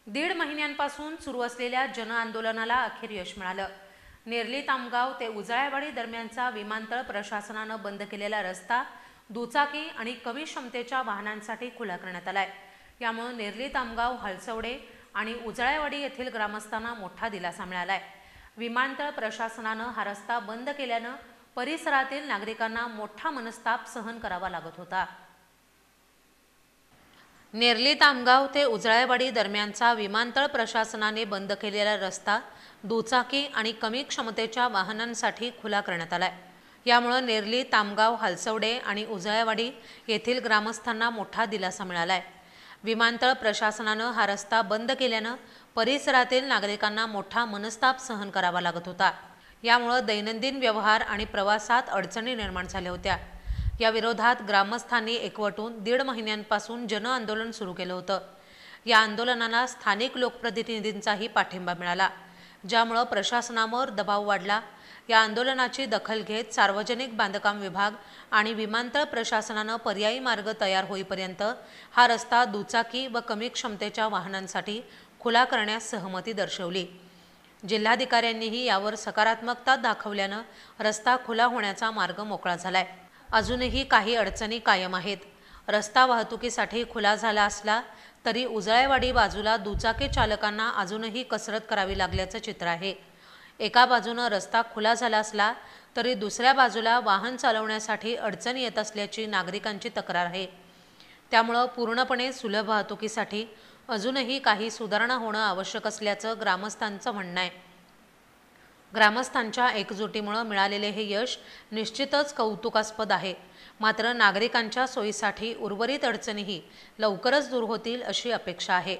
दीड महिन्यांपासून सुरू असलेल्या जनआंदोलनाला अखेर यश मिळालं। नेरली तामगाव ते उजळायवाडी दरम्यानचा विमानतळ प्रशासनानं बंद केलेला रस्ता दुचाकी आणि कमी क्षमतेच्या वाहनांसाठी खुला करण्यात आलाय। यामुळे नेरली तामगाव, हळसवडे आणि उजळायवाडी येथील ग्रामस्थांना मोठा दिलासा मिळालाय। विमानतळ प्रशासनानं हा रस्ता बंद केल्यानं परिसरातील नागरिकांना मोठा मनस्ताप सहन करावा लागत होता। नेरली तामगाव ते उजळायवाडी दरम्यानचा विमानतळ प्रशासनाने बंद केलेला रस्ता दुचाकी आणि कमी क्षमतेच्या वाहनांसाठी खुला करण्यात आलाय। यामुळे नेरली तामगाव, हलसवडे आणि उजळायवाडी येथील ग्रामस्थांना मोठा दिलासा मिळालाय। विमानतळ प्रशासनानं हा रस्ता बंद केल्यानं परिसरातील नागरिकांना मोठा मनस्ताप सहन करावा लागत होता। यामुळे दैनंदिन व्यवहार आणि प्रवासात अडचणी निर्माण झाल्या होत्या। या विरोधात ग्रामस्थांनी एकवटून दीड महिन्यांपासून जनआंदोलन सुरू केलं होतं। या आंदोलनाला स्थानिक लोकप्रतिनिधींचाही पाठिंबा मिळाला, ज्यामुळे प्रशासनावर दबाव वाढला। या आंदोलनाची दखल घेत सार्वजनिक बांधकाम विभाग आणि विमानतळ प्रशासनानं पर्यायी मार्ग तयार होईपर्यंत हा रस्ता दुचाकी व कमी क्षमतेच्या वाहनांसाठी खुला करण्यास सहमती दर्शवली। जिल्हाधिकाऱ्यांनीही यावर सकारात्मकता दाखवल्यानं रस्ता खुला होण्याचा मार्ग मोकळा झालाय। अजूनही काही अडचणी कायम आहेत। रस्ता वाहतुकीसाठी खुला झाला असला तरी उजळायवाडी बाजूला दुचाकी चालकांना अजूनही कसरत करावी लागल्याचं चित्र आहे। एका बाजूनं रस्ता खुला झाला असला तरी दुसऱ्या बाजूला वाहन चालवण्यासाठी अडचण येत असल्याची नागरिकांची तक्रार आहे। त्यामुळे पूर्णपणे सुलभ वाहतुकीसाठी अजूनही काही सुधारणा होणं आवश्यक असल्याचं ग्रामस्थांचं म्हणणं आहे। ग्रामस्थांच्या एकजुटीमुळे मिळालेले हे यश निश्चितच कौतुकास्पद आहे। मात्र नागरिकांच्या सोयीसाठी उर्वरित अडचणीही लवकरच दूर होतील अशी अपेक्षा आहे।